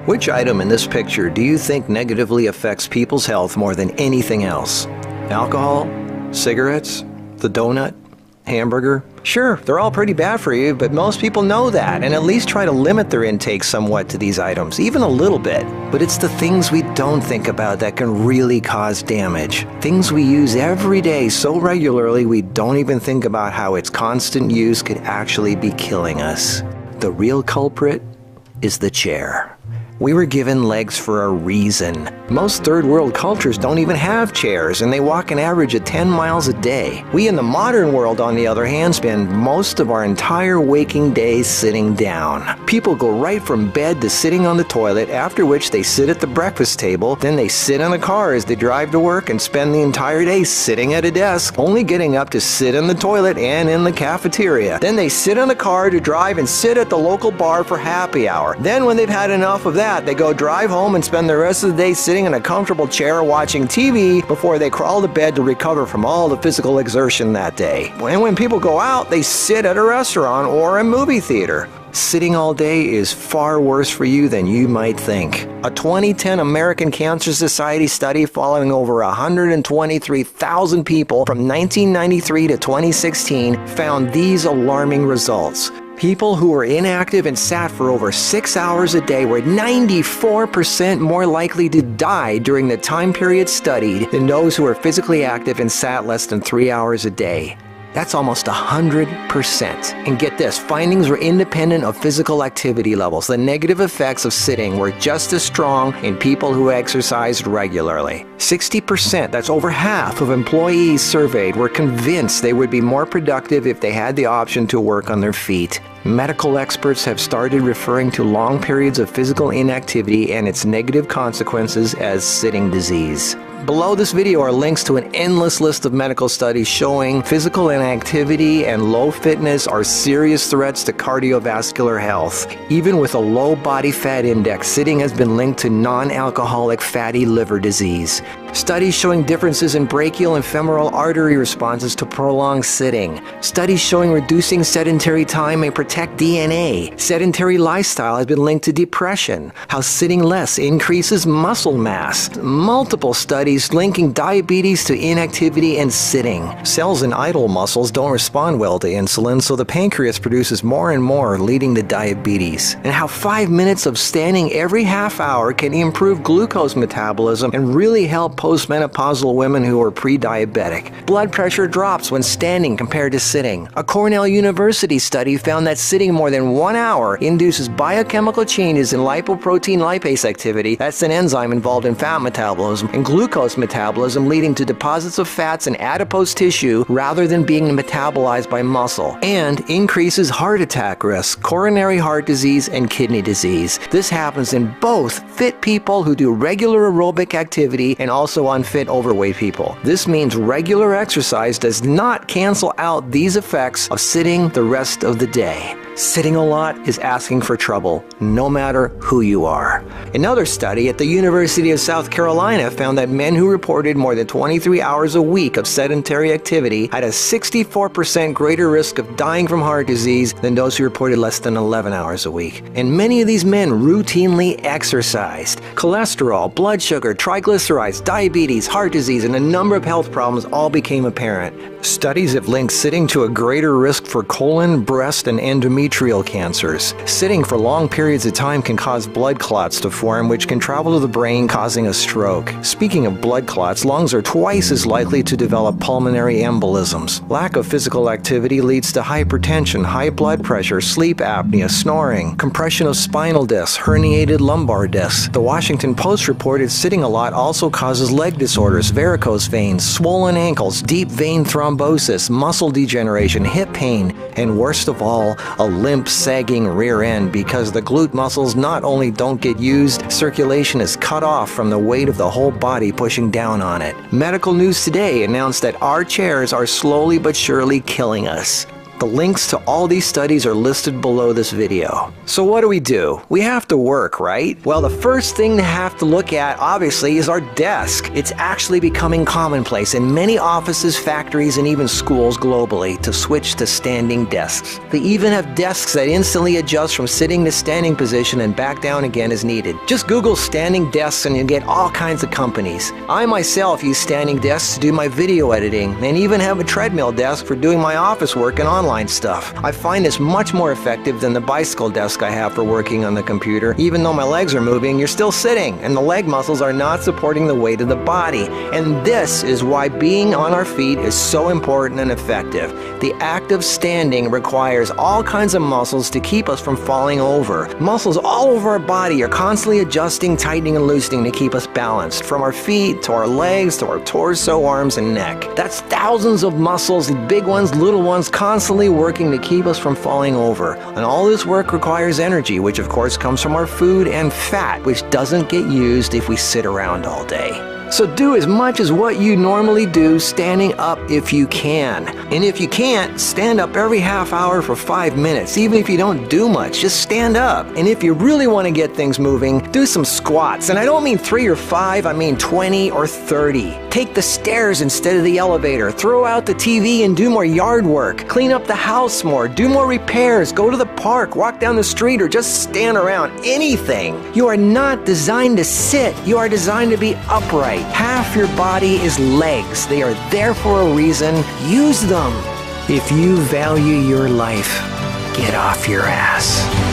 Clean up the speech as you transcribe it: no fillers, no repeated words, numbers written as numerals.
Which item in this picture do you think negatively affects people's health more than anything else? Alcohol? Cigarettes? The donut? Hamburger? Sure, they're all pretty bad for you, but most people know that and at least try to limit their intake somewhat to these items, even a little bit. But it's the things we don't think about that can really cause damage. Things we use every day so regularly we don't even think about how its constant use could actually be killing us. The real culprit is the chair. We were given legs for a reason. Most third world cultures don't even have chairs, and they walk an average of 10 miles a day. We in the modern world, on the other hand, spend most of our entire waking days sitting down. People go right from bed to sitting on the toilet, after which they sit at the breakfast table, then they sit in the car as they drive to work and spend the entire day sitting at a desk, only getting up to sit in the toilet and in the cafeteria. Then they sit in the car to drive and sit at the local bar for happy hour. Then when they've had enough of that, they go drive home and spend the rest of the day sitting in a comfortable chair watching TV before they crawl to bed to recover from all the physical exertion that day. And when people go out, they sit at a restaurant or a movie theater. Sitting all day is far worse for you than you might think. A 2010 American Cancer Society study following over 123,000 people from 1993 to 2016 found these alarming results. People who were inactive and sat for over 6 hours a day were 94% more likely to die during the time period studied than those who were physically active and sat less than 3 hours a day. That's almost 100%. And get this, findings were independent of physical activity levels. The negative effects of sitting were just as strong in people who exercised regularly. 60%, that's over half of employees surveyed, were convinced they would be more productive if they had the option to work on their feet. Medical experts have started referring to long periods of physical inactivity and its negative consequences as sitting disease. Below this video are links to an endless list of medical studies showing physical inactivity and low fitness are serious threats to cardiovascular health. Even with a low body fat index, sitting has been linked to non-alcoholic fatty liver disease. Studies showing differences in brachial and femoral artery responses to prolonged sitting. Studies showing reducing sedentary time may protect DNA. Sedentary lifestyle has been linked to depression. How sitting less increases muscle mass. Multiple studies linking diabetes to inactivity and sitting. Cells in idle muscles don't respond well to insulin, so the pancreas produces more and more, leading to diabetes. And how 5 minutes of standing every half hour can improve glucose metabolism and really help postmenopausal women who are pre-diabetic. Blood pressure drops when standing compared to sitting. A Cornell University study found that sitting more than 1 hour induces biochemical changes in lipoprotein lipase activity, that's an enzyme involved in fat metabolism, and glucose metabolism, leading to deposits of fats in adipose tissue rather than being metabolized by muscle, and increases heart attack risk, coronary heart disease, and kidney disease. This happens in both fit people who do regular aerobic activity and also unfit overweight people. This means regular exercise does not cancel out these effects of sitting the rest of the day. Sitting a lot is asking for trouble, no matter who you are. Another study at the University of South Carolina found that men who reported more than 23 hours a week of sedentary activity had a 64% greater risk of dying from heart disease than those who reported less than 11 hours a week. And many of these men routinely exercised. Cholesterol, blood sugar, triglycerides, diabetes, heart disease, and a number of health problems all became apparent. Studies have linked sitting to a greater risk for colon, breast, and endometrial cancers. Sitting for long periods of time can cause blood clots to form, which can travel to the brain, causing a stroke. Speaking of blood clots, lungs are twice as likely to develop pulmonary embolisms. Lack of physical activity leads to hypertension, high blood pressure, sleep apnea, snoring, compression of spinal discs, herniated lumbar discs. The Washington Post reported sitting a lot also causes leg disorders, varicose veins, swollen ankles, deep vein thrombosis, muscle degeneration, hip pain, and worst of all, a limp, sagging rear end because the glute muscles not only don't get used, circulation is cut off from the weight of the whole body pushing down on it. Medical News Today announced that our chairs are slowly but surely killing us. The links to all these studies are listed below this video. So what do? We have to work, right? Well, the first thing to have to look at, obviously, is our desk. It's actually becoming commonplace in many offices, factories, and even schools globally to switch to standing desks. They even have desks that instantly adjust from sitting to standing position and back down again as needed. Just Google standing desks and you get all kinds of companies. I myself use standing desks to do my video editing and even have a treadmill desk for doing my office work and online stuff. I find this much more effective than the bicycle desk I have for working on the computer. Even though my legs are moving, you're still sitting, and the leg muscles are not supporting the weight of the body. And this is why being on our feet is so important and effective. The act of standing requires all kinds of muscles to keep us from falling over. Muscles all over our body are constantly adjusting, tightening, and loosening to keep us balanced, from our feet to our legs to our torso, arms, and neck. That's thousands of muscles, big ones, little ones, constantly working to keep us from falling over. And all this work requires energy, which of course comes from our food, and fat, which doesn't get used if we sit around all day. So do as much as what you normally do standing up if you can. And if you can't, stand up every half hour for 5 minutes. Even if you don't do much, just stand up. And if you really want to get things moving, do some squats. And I don't mean 3 or 5, I mean 20 or 30. Take the stairs instead of the elevator. Throw out the TV and do more yard work. Clean up the house more. Do more repairs. Go to the park. Walk down the street or just stand around. Anything. You are not designed to sit. You are designed to be upright. Half your body is legs. They are there for a reason. Use them. If you value your life, get off your ass.